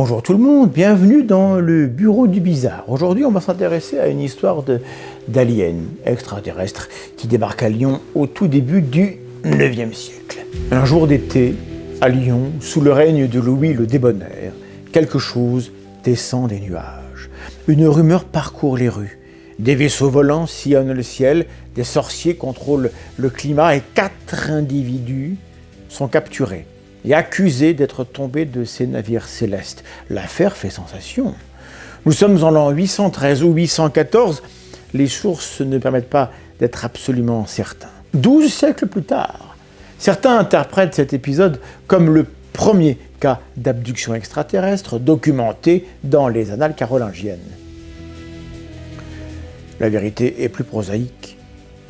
Bonjour tout le monde, bienvenue dans le bureau du bizarre. Aujourd'hui, on va s'intéresser à une histoire d'aliens extraterrestres qui débarquent à Lyon au tout début du 9e siècle. Un jour d'été, à Lyon, sous le règne de Louis le Débonnaire, quelque chose descend des nuages. Une rumeur parcourt les rues. Des vaisseaux volants sillonnent le ciel, des sorciers contrôlent le climat et 4 individus sont capturés et accusés d'être tombés de ces navires célestes. L'affaire fait sensation. Nous sommes en l'an 813 ou 814, les sources ne permettent pas d'être absolument certains. 12 siècles plus tard, certains interprètent cet épisode comme le premier cas d'abduction extraterrestre documenté dans les annales carolingiennes. La vérité est plus prosaïque,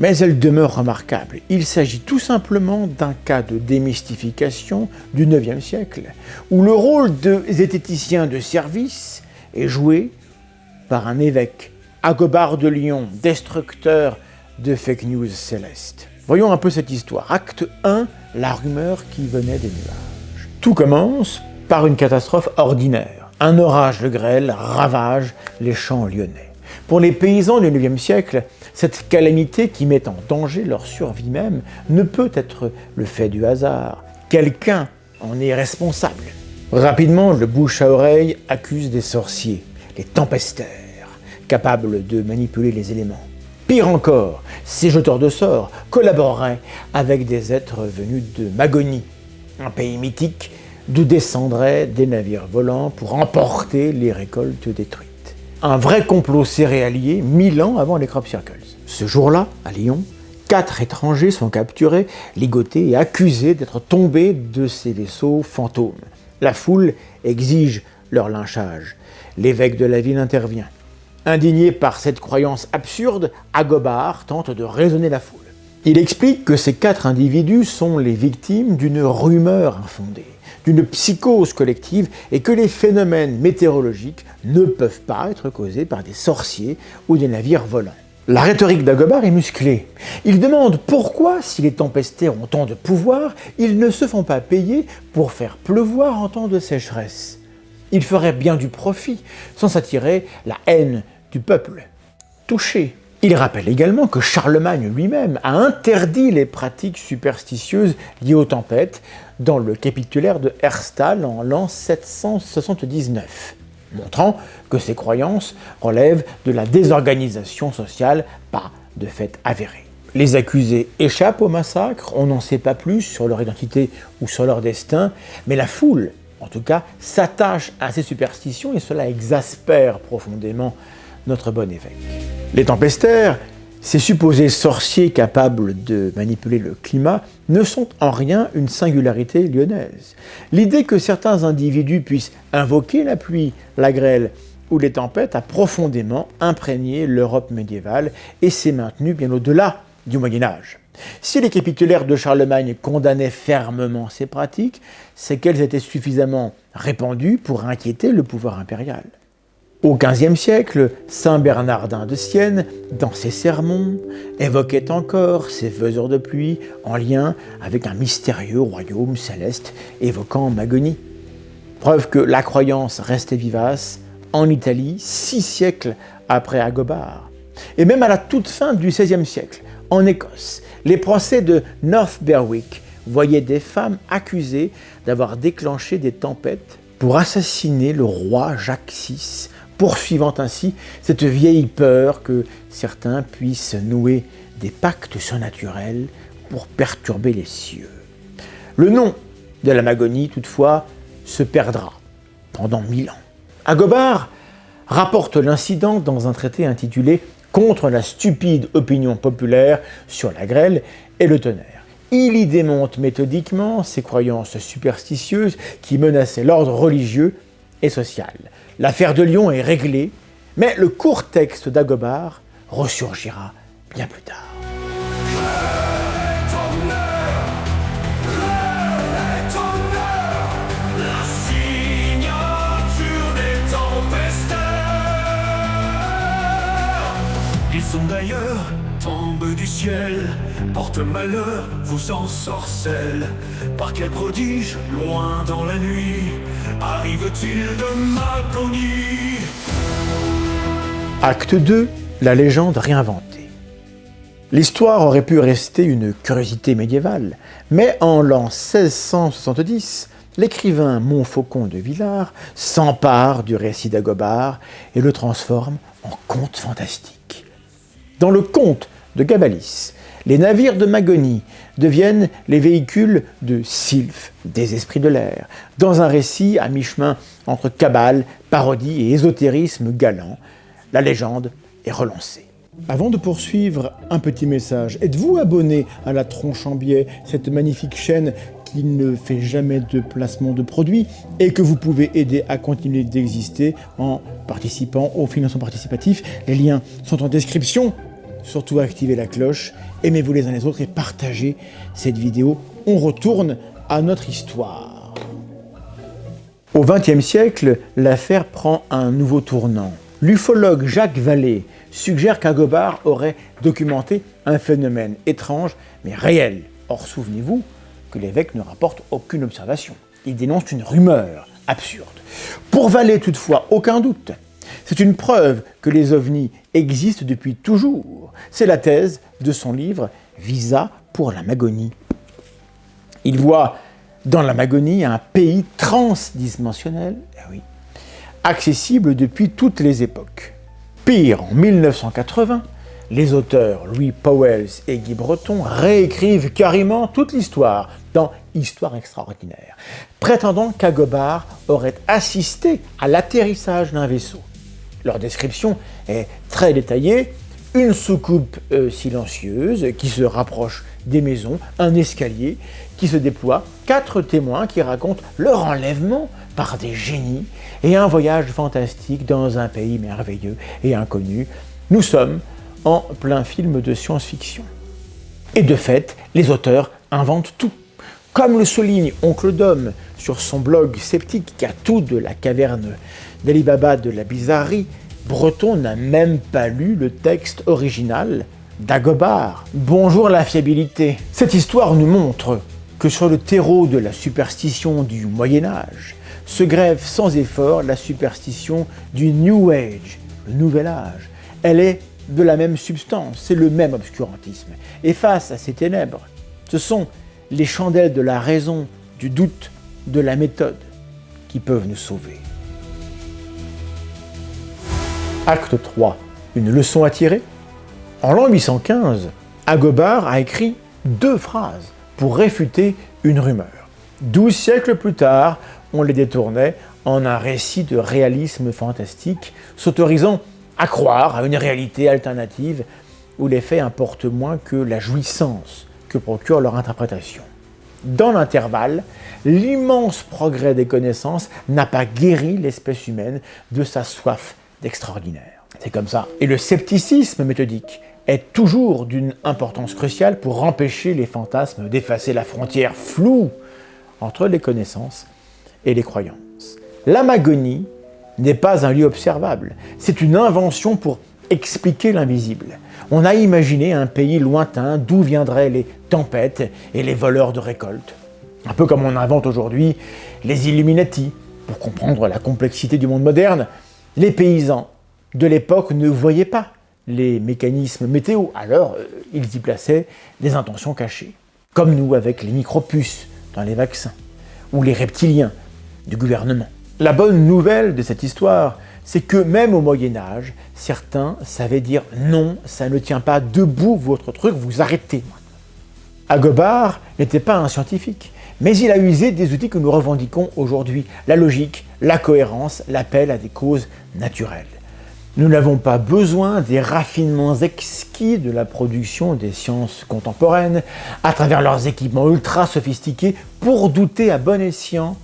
mais elle demeure remarquable. Il s'agit tout simplement d'un cas de démystification du 9e siècle, où le rôle de zététicien de service est joué par un évêque, Agobard de Lyon, destructeur de fake news célestes. Voyons un peu cette histoire. Acte 1, la rumeur qui venait des nuages. Tout commence par une catastrophe ordinaire. Un orage de grêle ravage les champs lyonnais. Pour les paysans du 9e siècle, cette calamité qui met en danger leur survie même ne peut être le fait du hasard. Quelqu'un en est responsable. Rapidement, le bouche à oreille accuse des sorciers, les tempestaires, capables de manipuler les éléments. Pire encore, ces jeteurs de sorts collaboreraient avec des êtres venus de Magonie, un pays mythique d'où descendraient des navires volants pour emporter les récoltes détruites. Un vrai complot céréalier 1000 ans avant les crop circles. Ce jour-là, à Lyon, 4 étrangers sont capturés, ligotés et accusés d'être tombés de ces vaisseaux fantômes. La foule exige leur lynchage. L'évêque de la ville intervient. Indigné par cette croyance absurde, Agobard tente de raisonner la foule. Il explique que ces 4 individus sont les victimes d'une rumeur infondée, d'une psychose collective et que les phénomènes météorologiques ne peuvent pas être causés par des sorciers ou des navires volants. La rhétorique d'Agobard est musclée. Il demande pourquoi, si les tempestaires ont tant de pouvoir, ils ne se font pas payer pour faire pleuvoir en temps de sécheresse. Ils feraient bien du profit, sans s'attirer la haine du peuple touché. Il rappelle également que Charlemagne lui-même a interdit les pratiques superstitieuses liées aux tempêtes dans le capitulaire de Herstal en l'an 779, montrant que ces croyances relèvent de la désorganisation sociale, pas de fait avéré. Les accusés échappent au massacre, on n'en sait pas plus sur leur identité ou sur leur destin, mais la foule, en tout cas, s'attache à ces superstitions et cela exaspère profondément notre bon évêque. Les tempestaires, ces supposés sorciers capables de manipuler le climat, ne sont en rien une singularité lyonnaise. L'idée que certains individus puissent invoquer la pluie, la grêle ou les tempêtes a profondément imprégné l'Europe médiévale et s'est maintenue bien au-delà du Moyen-Âge. Si les capitulaires de Charlemagne condamnaient fermement ces pratiques, c'est qu'elles étaient suffisamment répandues pour inquiéter le pouvoir impérial. Au XVe siècle, saint Bernardin de Sienne, dans ses sermons, évoquait encore ces faiseurs de pluie en lien avec un mystérieux royaume céleste évoquant Magonie. Preuve que la croyance restait vivace en Italie 6 siècles après Agobard. Et même à la toute fin du XVIe siècle, en Écosse, les procès de North Berwick voyaient des femmes accusées d'avoir déclenché des tempêtes pour assassiner le roi Jacques VI, poursuivant ainsi cette vieille peur que certains puissent nouer des pactes surnaturels pour perturber les cieux. Le nom de la Magonie, toutefois, se perdra pendant 1000 ans. Agobard rapporte l'incident dans un traité intitulé « Contre la stupide opinion populaire sur la grêle et le tonnerre ». Il y démonte méthodiquement ces croyances superstitieuses qui menaçaient l'ordre religieux et social. L'affaire de Lyon est réglée, mais le court texte d'Agobard ressurgira bien plus tard. Ils sont d'ailleurs, tombent du ciel, portent malheur, vous ensorcellent. Par quel prodige, loin dans la nuit, arrive-t-il de Magonie? Acte 2, la légende réinventée. L'histoire aurait pu rester une curiosité médiévale, mais en l'an 1670, l'écrivain Montfaucon de Villars s'empare du récit d'Agobard et le transforme en conte fantastique. Dans le conte de Gabalis, les navires de Magonie deviennent les véhicules de sylphes, des esprits de l'air, dans un récit à mi-chemin entre cabale, parodie et ésotérisme galant. La légende est relancée. Avant de poursuivre, un petit message. Êtes-vous abonné à La Tronche en Biais, cette magnifique chaîne qui ne fait jamais de placement de produits et que vous pouvez aider à continuer d'exister en participant au financement participatif? Les liens sont en description. Surtout activez la cloche, aimez-vous les uns les autres et partagez cette vidéo. On retourne à notre histoire. Au XXe siècle, l'affaire prend un nouveau tournant. L'ufologue Jacques Vallée suggère qu'Agobard aurait documenté un phénomène étrange mais réel. Or, souvenez-vous que l'évêque ne rapporte aucune observation. Il dénonce une rumeur absurde. Pour Vallée, toutefois, aucun doute. C'est une preuve que les ovnis existent depuis toujours. C'est la thèse de son livre « Visa pour la Magonie ». Il voit dans la Magonie un pays transdimensionnel, accessible depuis toutes les époques. Pire, en 1980, les auteurs Louis Pauwels et Guy Breton réécrivent carrément toute l'histoire dans Histoire extraordinaire, prétendant qu'Agobard aurait assisté à l'atterrissage d'un vaisseau. Leur description est très détaillée. Une soucoupe silencieuse qui se rapproche des maisons, un escalier qui se déploie, 4 témoins qui racontent leur enlèvement par des génies et un voyage fantastique dans un pays merveilleux et inconnu. Nous sommes en plein film de science-fiction. Et de fait, les auteurs inventent tout. Comme le souligne Oncle Dom sur son blog sceptique qui a tout de la caverne d'Ali Baba de la bizarrerie, Breton n'a même pas lu le texte original d'Agobard. Bonjour la fiabilité. Cette histoire nous montre que sur le terreau de la superstition du Moyen-Âge se grève sans effort la superstition du New Age, le Nouvel Âge. Elle est de la même substance, c'est le même obscurantisme. Et face à ces ténèbres, ce sont les chandelles de la raison, du doute, de la méthode qui peuvent nous sauver. Acte 3. Une leçon à tirer? En l'an 815, Agobard a écrit 2 phrases pour réfuter une rumeur. 12 siècles plus tard, on les détournait en un récit de réalisme fantastique, s'autorisant à croire à une réalité alternative où les faits importent moins que la jouissance que procure leur interprétation. Dans l'intervalle, l'immense progrès des connaissances n'a pas guéri l'espèce humaine de sa soif d'extraordinaire. C'est comme ça. Et le scepticisme méthodique est toujours d'une importance cruciale pour empêcher les fantasmes d'effacer la frontière floue entre les connaissances et les croyances. La Magonie n'est pas un lieu observable, c'est une invention pour expliquer l'invisible. On a imaginé un pays lointain d'où viendraient les tempêtes et les voleurs de récoltes. Un peu comme on invente aujourd'hui les Illuminati pour comprendre la complexité du monde moderne. Les paysans de l'époque ne voyaient pas les mécanismes météo, alors ils y plaçaient des intentions cachées. Comme nous avec les micropuces dans les vaccins, ou les reptiliens du gouvernement. La bonne nouvelle de cette histoire, c'est que même au Moyen-Âge, certains savaient dire non, ça ne tient pas debout votre truc, vous arrêtez. Agobard n'était pas un scientifique, mais il a usé des outils que nous revendiquons aujourd'hui, la logique, la cohérence, l'appel à des causes naturelles. Nous n'avons pas besoin des raffinements exquis de la production des sciences contemporaines, à travers leurs équipements ultra sophistiqués, pour douter à bon escient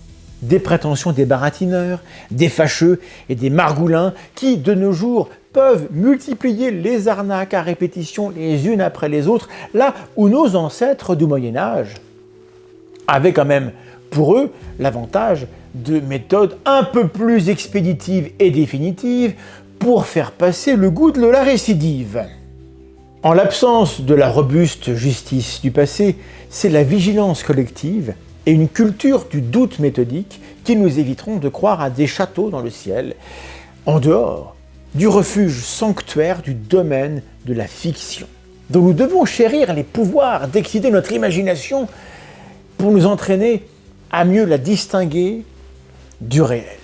des prétentions des baratineurs, des fâcheux et des margoulins qui, de nos jours, peuvent multiplier les arnaques à répétition les unes après les autres, là où nos ancêtres du Moyen-Âge avaient quand même pour eux l'avantage de méthodes un peu plus expéditives et définitives pour faire passer le goût de la récidive. En l'absence de la robuste justice du passé, c'est la vigilance collective et une culture du doute méthodique qui nous éviteront de croire à des châteaux dans le ciel, en dehors du refuge sanctuaire du domaine de la fiction, dont nous devons chérir les pouvoirs d'exciter notre imagination pour nous entraîner à mieux la distinguer du réel.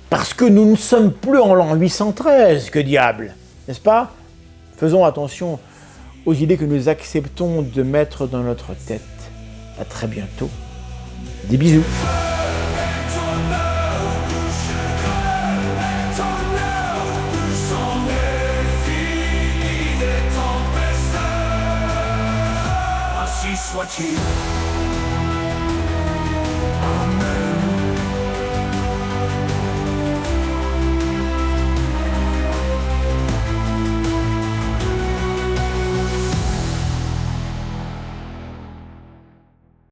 Parce que nous ne sommes plus en l'an 813, que diable, n'est-ce pas? Faisons attention aux idées que nous acceptons de mettre dans notre tête. À très bientôt. Des bisous. Ainsi soit-il.